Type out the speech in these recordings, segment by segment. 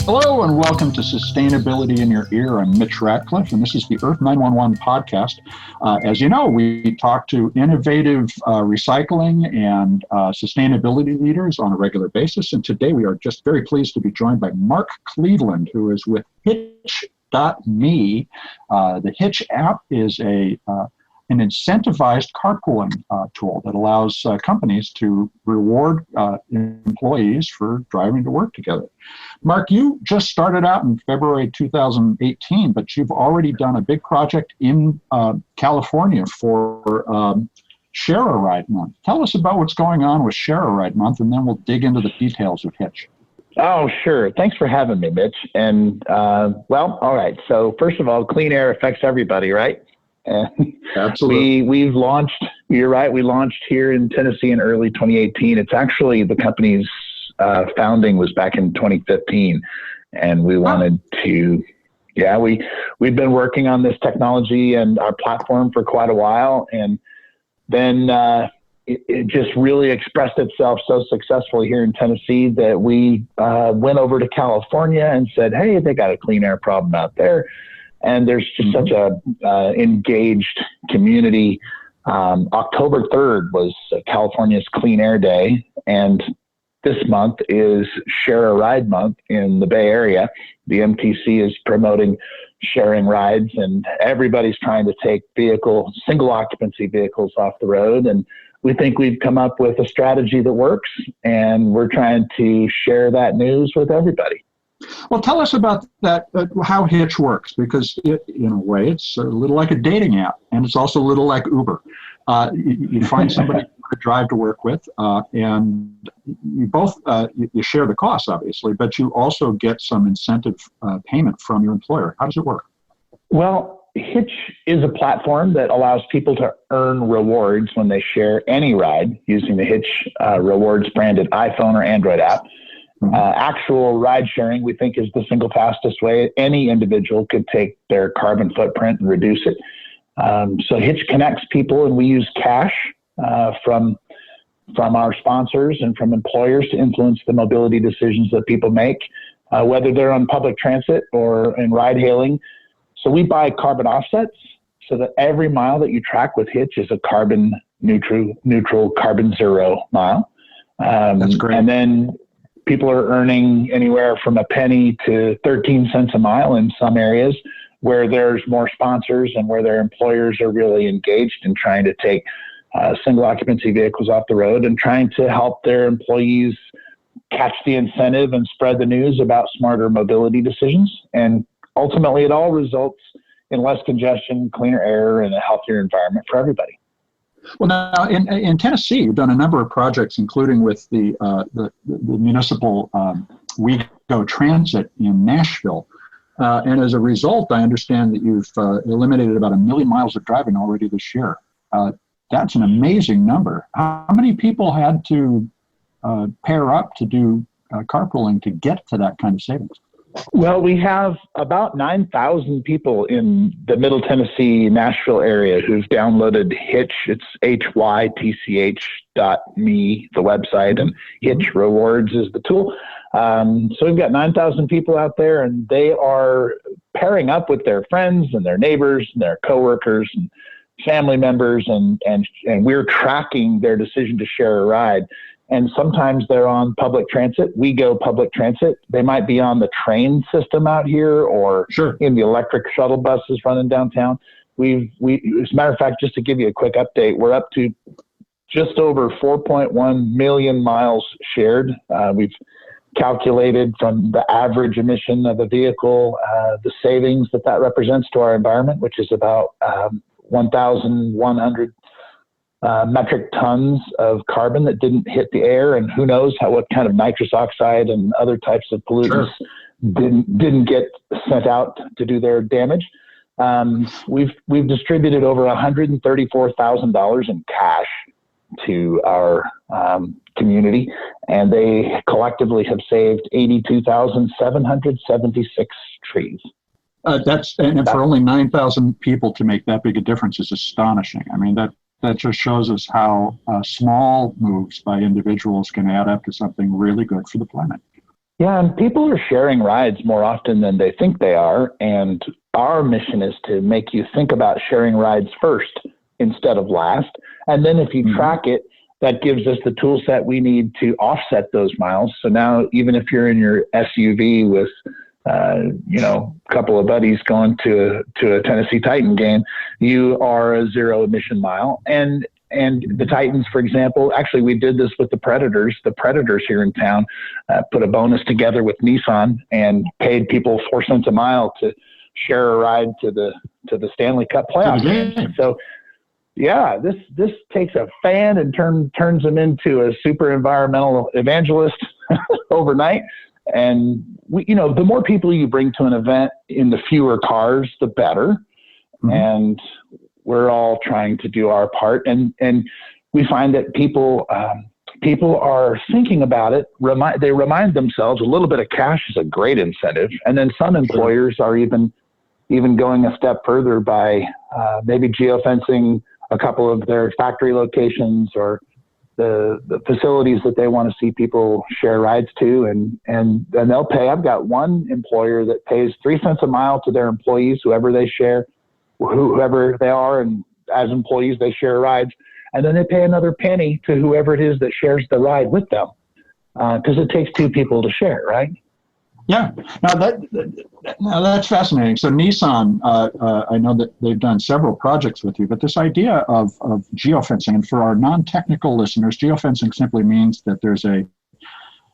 Hello and welcome to Sustainability in Your Ear. I'm Mitch Ratcliffe, and this is the Earth911 podcast. As you know, we talk to innovative recycling and sustainability leaders on a regular basis. And today we are just very pleased to be joined by Mark Cleveland, who is with Hytch.me. The Hytch app is an incentivized carpooling tool that allows companies to reward employees for driving to work together. Mark, you just started out in February 2018, but you've already done a big project in California for Share a Ride Month. Tell us about what's going on with Share a Ride Month, and then we'll dig into the details of Hytch. Oh, sure. Thanks for having me, Mitch. And all right. So first of all, clean air affects everybody, right? And Absolutely. We've launched, you're right, we launched here in Tennessee in early 2018. It's actually the company's founding was back in 2015. And we wanted to, we've been working on this technology and our platform for quite a while. And then it just really expressed itself so successfully here in Tennessee that we went over to California and said, hey, they got a clean air problem out there. And there's just such a engaged community. October 3rd was California's Clean Air Day. And this month is Share a Ride Month in the Bay Area. The MTC is promoting sharing rides, and everybody's trying to take single occupancy vehicles off the road. And we think we've come up with a strategy that works, and we're trying to share that news with everybody. Well, tell us about that, how Hytch works, because in a way it's a little like a dating app, and it's also a little like Uber. You find somebody to drive to work with, and you both you share the costs, obviously, but you also get some incentive payment from your employer. How does it work? Well, Hytch is a platform that allows people to earn rewards when they share any ride using the Hytch Rewards branded iPhone or Android app. Actual ride sharing, we think, is the single fastest way any individual could take their carbon footprint and reduce it. So Hytch connects people, and we use cash from our sponsors and from employers to influence the mobility decisions that people make, whether they're on public transit or in ride hailing. So we buy carbon offsets so that every mile that you track with Hytch is a carbon neutral carbon zero mile. That's great. And then people are earning anywhere from a penny to 13 cents a mile in some areas where there's more sponsors and where their employers are really engaged in trying to take single occupancy vehicles off the road and trying to help their employees catch the incentive and spread the news about smarter mobility decisions. And ultimately, it all results in less congestion, cleaner air, and a healthier environment for everybody. Well, now in Tennessee, you've done a number of projects, including with the municipal We Go Transit in Nashville. And as a result, I understand that you've eliminated about 1 million miles of driving already this year. That's an amazing number. How many people had to pair up to do carpooling to get to that kind of savings? Well, we have about 9,000 people in the Middle Tennessee, Nashville area who've downloaded Hytch. It's hytch.me, the website, and Hytch Rewards is the tool. So we've got 9,000 people out there, and they are pairing up with their friends and their neighbors and their coworkers and family members, and we're tracking their decision to share a ride. And sometimes they're on public transit. We go public transit. They might be on the train system out here or in the electric shuttle buses running downtown. We, as a matter of fact, just to give you a quick update, we're up to just over 4.1 million miles shared. We've calculated from the average emission of a vehicle, the savings that represents to our environment, which is about 1,100 metric tons of carbon that didn't hit the air, and who knows what kind of nitrous oxide and other types of pollutants didn't get sent out to do their damage. We've distributed over $134,000 in cash to our community, and they collectively have saved 82,776 trees. And for only 9,000 people to make that big a difference is astonishing. I mean, that just shows us how small moves by individuals can add up to something really good for the planet. Yeah, and people are sharing rides more often than they think they are. And our mission is to make you think about sharing rides first instead of last. And then if you track it, that gives us the tool set we need to offset those miles. So now, even if you're in your SUV with, a couple of buddies going to a Tennessee Titan game, you are a zero emission mile. And the Titans, for example, actually, we did this with the Predators. The Predators here in town put a bonus together with Nissan and paid people 4 cents a mile to share a ride to the Stanley Cup playoff game. So, yeah, this takes a fan and turns them into a super environmental evangelist overnight. And the more people you bring to an event in the fewer cars, the better. And we're all trying to do our part. And we find that people are thinking about it. They remind themselves a little bit of cash is a great incentive. And then some employers are even going a step further by maybe geofencing a couple of their factory locations or the facilities that they want to see people share rides to, and they'll pay. I've got one employer that pays 3 cents a mile to their employees, whoever they are, and as employees they share rides, and then they pay another penny to whoever it is that shares the ride with them, because it takes two people to share, right? Yeah. Now that's fascinating. So Nissan, I know that they've done several projects with you, but this idea of geofencing, and for our non-technical listeners, geofencing simply means that there's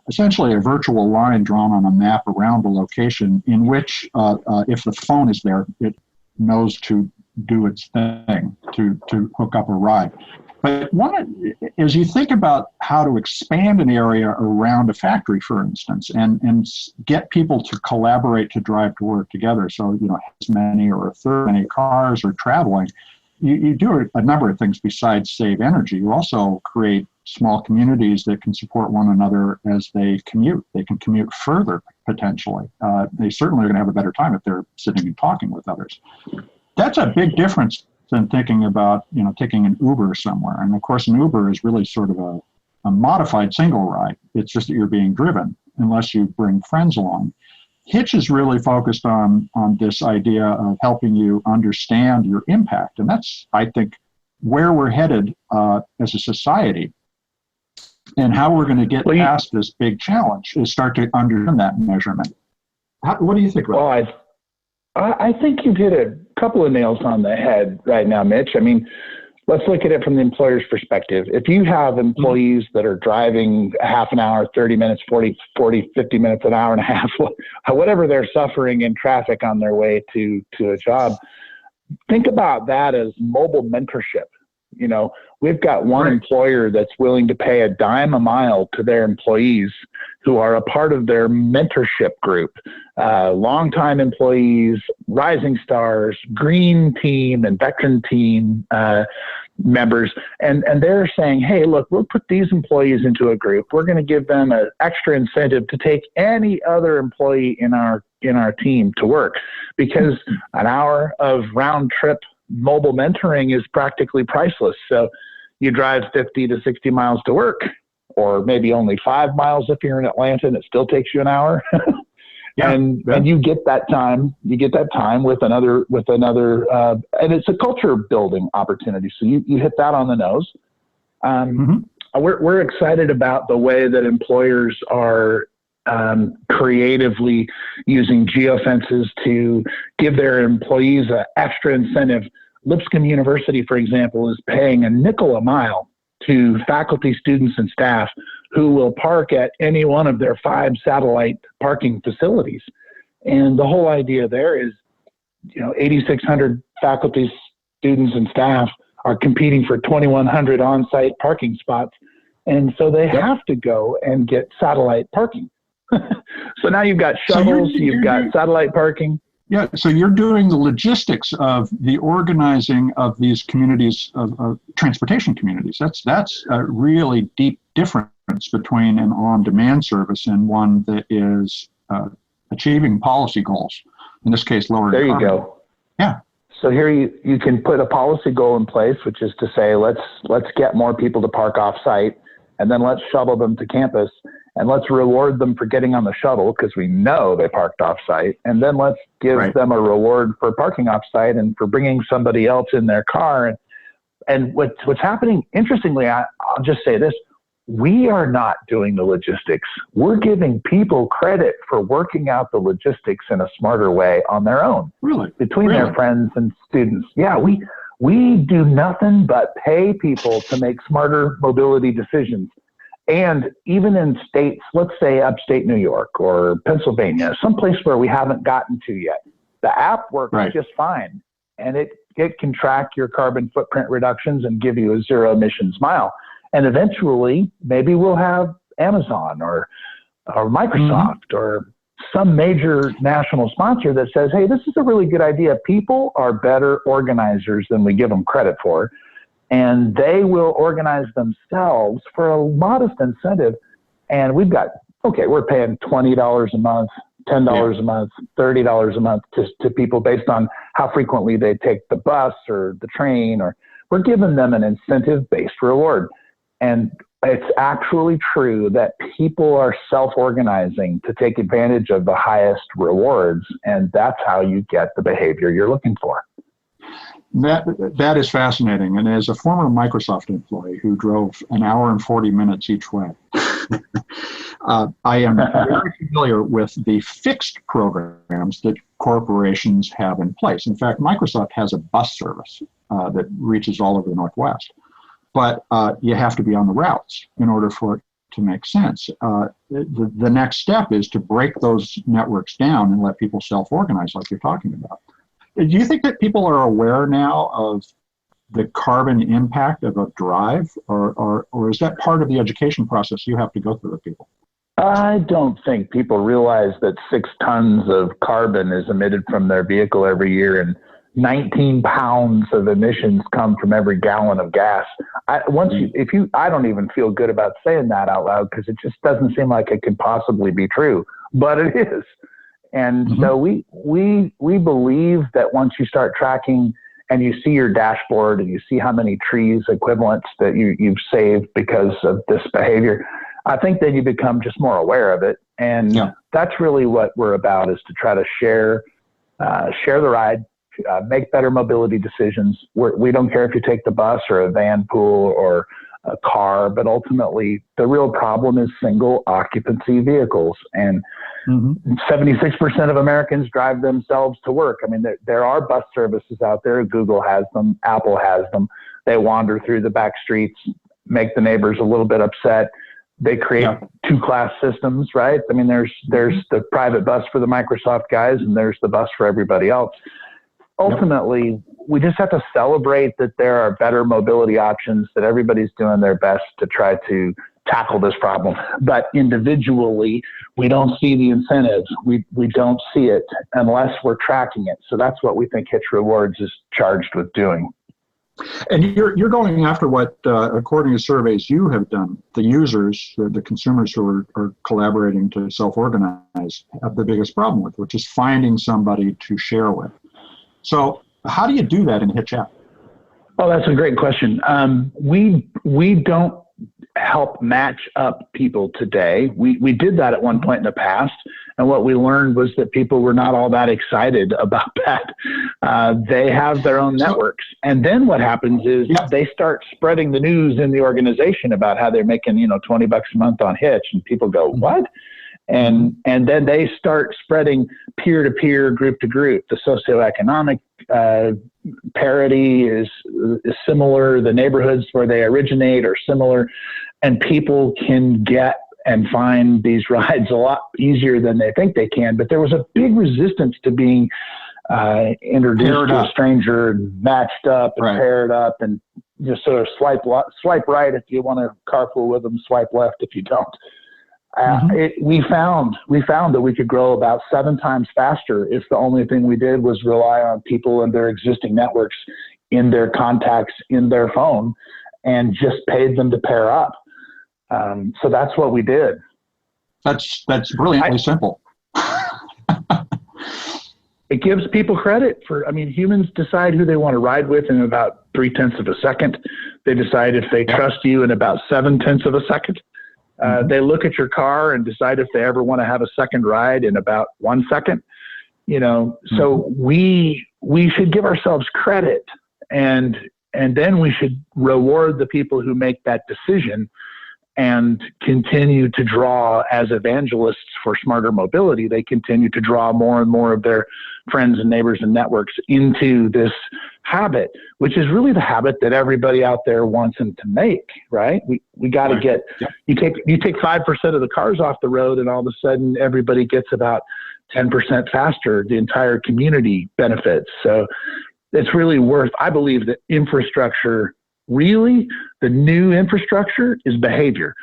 essentially a virtual line drawn on a map around the location in which, if the phone is there, it knows to do its thing, to hook up a ride. But as you think about how to expand an area around a factory, for instance, and get people to collaborate to drive to work together, so as many or a third many cars are traveling, you do a number of things besides save energy. You also create small communities that can support one another as they commute. They can commute further, potentially. They certainly are going to have a better time if they're sitting and talking with others. That's a big difference than thinking about, taking an Uber somewhere. And of course, an Uber is really sort of a modified single ride. It's just that you're being driven unless you bring friends along. Hytch is really focused on this idea of helping you understand your impact. And that's, I think, where we're headed as a society. And how we're going to get past this big challenge is start to understand that measurement. What do you think about that? I think you've hit a couple of nails on the head right now, Mitch. I mean, let's look at it from the employer's perspective. If you have employees that are driving a half an hour, 30 minutes, 40, 50 minutes, an hour and a half, whatever they're suffering in traffic on their way to a job, think about that as mobile mentorship. We've got one employer that's willing to pay a dime a mile to their employees who are a part of their mentorship group, longtime employees, rising stars, green team and veteran team members. And they're saying, hey, look, we'll put these employees into a group. We're going to give them an extra incentive to take any other employee in our team to work, because an hour of round trip mobile mentoring is practically priceless. So you drive 50 to 60 miles to work, or maybe only 5 miles if you're in Atlanta and it still takes you an hour. And you get that time. You get that time with another, and it's a culture building opportunity. So you hit that on the nose. We're excited about the way that employers are creatively using geofences to give their employees an extra incentive. Lipscomb University, for example, is paying a nickel a mile to faculty, students, and staff who will park at any one of their 5 satellite parking facilities. And the whole idea there is, 8,600 faculty, students, and staff are competing for 2,100 on-site parking spots. And so they have to go and get satellite parking. So now you've got shuttles, you've got satellite parking. Yeah, so you're doing the logistics of the organizing of these communities, of transportation communities. That's a really deep difference between an on-demand service and one that is achieving policy goals. In this case, lowering carbon. There you go. Yeah. So here you can put a policy goal in place, which is to say, let's get more people to park off-site, and then let's shuttle them to campus. and let's reward them for getting on the shuttle because we know they parked off-site. And then let's give them a reward for parking off-site and for bringing somebody else in their car. And what's happening, interestingly, I'll just say this, we are not doing the logistics. We're giving people credit for working out the logistics in a smarter way on their own. Really? Between their friends and students. Yeah, we do nothing but pay people to make smarter mobility decisions. And even in states, let's say upstate New York or Pennsylvania, someplace where we haven't gotten to yet, the app works just fine. And it can track your carbon footprint reductions and give you a zero emissions mile. And eventually, maybe we'll have Amazon or Microsoft or some major national sponsor that says, hey, this is a really good idea. People are better organizers than we give them credit for, and they will organize themselves for a modest incentive. And we're paying $20 a month, $10 a month, $30 a month to people based on how frequently they take the bus or the train, or we're giving them an incentive-based reward. And it's actually true that people are self-organizing to take advantage of the highest rewards, and that's how you get the behavior you're looking for. That is fascinating. And as a former Microsoft employee who drove an hour and 40 minutes each way, I am very familiar with the fixed programs that corporations have in place. In fact, Microsoft has a bus service that reaches all over the Northwest. But you have to be on the routes in order for it to make sense. The next step is to break those networks down and let people self-organize like you're talking about. Do you think that people are aware now of the carbon impact of a drive, or is that part of the education process you have to go through with people? I don't think people realize that 6 tons of carbon is emitted from their vehicle every year, and 19 pounds of emissions come from every gallon of gas. I don't even feel good about saying that out loud because it just doesn't seem like it could possibly be true, but it is. And so we believe that once you start tracking and you see your dashboard and you see how many trees equivalents that you've saved because of this behavior, I think that you become just more aware of it. And that's really what we're about, is to try to share the ride, make better mobility decisions. We don't care if you take the bus or a van pool or a car, but ultimately the real problem is single occupancy vehicles. And 76% of Americans drive themselves to work. I mean, there are bus services out there. Google has them. Apple has them. They wander through the back streets, make the neighbors a little bit upset. They create 2-class systems, right? I mean, there's the private bus for the Microsoft guys, and there's the bus for everybody else. Ultimately, we just have to celebrate that there are better mobility options, that everybody's doing their best to try to tackle this problem. But individually, we don't see the incentives. We don't see it unless we're tracking it. So that's what we think Hytch Rewards is charged with doing. And you're going after what, according to surveys you have done, the users, the consumers who are collaborating to self-organize have the biggest problem with, which is finding somebody to share with. So how do you do that in Hytch app? Oh, that's a great question. We don't help match up people today. We did that at one point in the past. And what we learned was that people were not all that excited about that. They have their own networks. And then what happens is they start spreading the news in the organization about how they're making, $20 a month on Hytch. And people go, what? And then they start spreading peer-to-peer, group-to-group. The socioeconomic parity is similar. The neighborhoods where they originate are similar. And people can get and find these rides a lot easier than they think they can. But there was a big resistance to being introduced to a stranger and matched up and paired up, and just sort of swipe right if you want to carpool with them, swipe left if you don't. We found that we could grow about 7 times faster if the only thing we did was rely on people and their existing networks in their contacts in their phone and just paid them to pair up. So that's what we did. That's brilliantly simple. It gives people credit for, humans decide who they want to ride with in about 0.3 of a second. They decide if they trust you in about 0.7 of a second. They look at your car and decide if they ever want to have a second ride in about 1 second. So we should give ourselves credit, and then we should reward the people who make that decision and continue to draw as evangelists for smarter mobility. They continue to draw more and more of their friends and neighbors and networks into this habit, which is really the habit that everybody out there wants them to make, right? We got to get, you take 5% of the cars off the road, and all of a sudden everybody gets about 10% faster. The entire community benefits. So it's really I believe that infrastructure, really, the new infrastructure is behavior.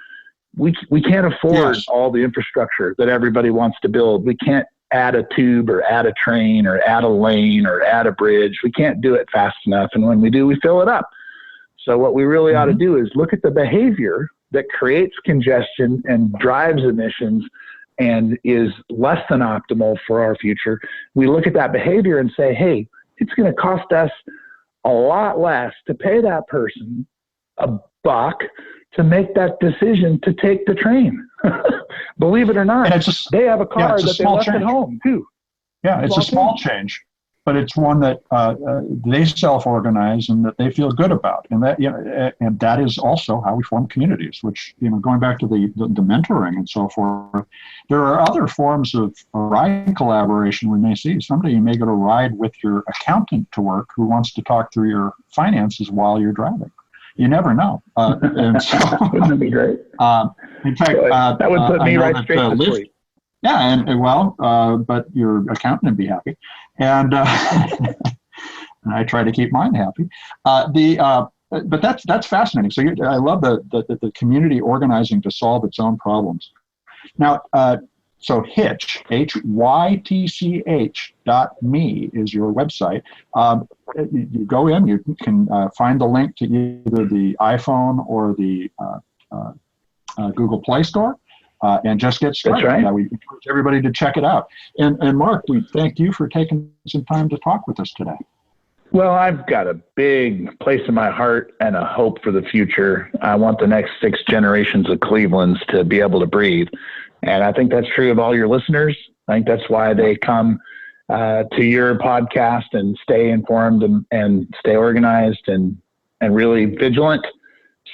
We can't afford all the infrastructure that everybody wants to build. We can't add a tube or add a train or add a lane or add a bridge. We can't do it fast enough. And when we do, we fill it up. So what we really ought to do is look at the behavior that creates congestion and drives emissions and is less than optimal for our future. We look at that behavior and say, hey, it's going to cost us a lot less to pay that person $1 to make that decision to take the train. Believe it or not, they have a car that they left at home too. Yeah, it's a small change, but it's one that they self-organize and that they feel good about, and that is also how we form communities. Which, going back to the mentoring and so forth, there are other forms of ride collaboration we may see. Someday you may get a ride with your accountant to work who wants to talk through your finances while you're driving. You never know. And so, wouldn't that be great? In fact, that would put me right straight to sleep. Yeah, but your accountant would be happy, and and I try to keep mine happy. But that's fascinating. So I love the community organizing to solve its own problems. Now, so Hytch, HYTCH.me is your website. You go in, you can find the link to either the iPhone or the Google Play Store, and just get started. That's right. We encourage everybody to check it out. And Mark, we thank you for taking some time to talk with us today. Well, I've got a big place in my heart and a hope for the future. I want the next 6 generations of Clevelands to be able to breathe. And I think that's true of all your listeners. I think that's why they come to your podcast and stay informed and stay organized and really vigilant.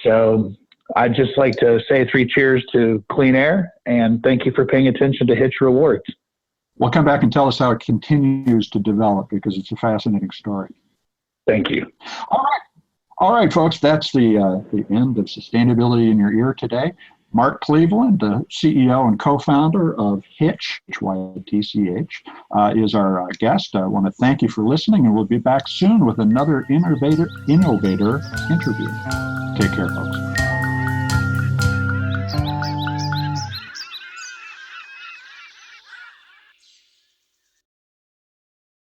So I'd just like to say 3 cheers to clean air, and thank you for paying attention to Hytch Rewards. Well, come back and tell us how it continues to develop, because it's a fascinating story. Thank you. All right, folks, that's the end of Sustainability in Your Ear today. Mark Cleveland, the CEO and co-founder of Hytch, HYTCH, is our guest. I want to thank you for listening, and we'll be back soon with another innovator interview. Take care, folks.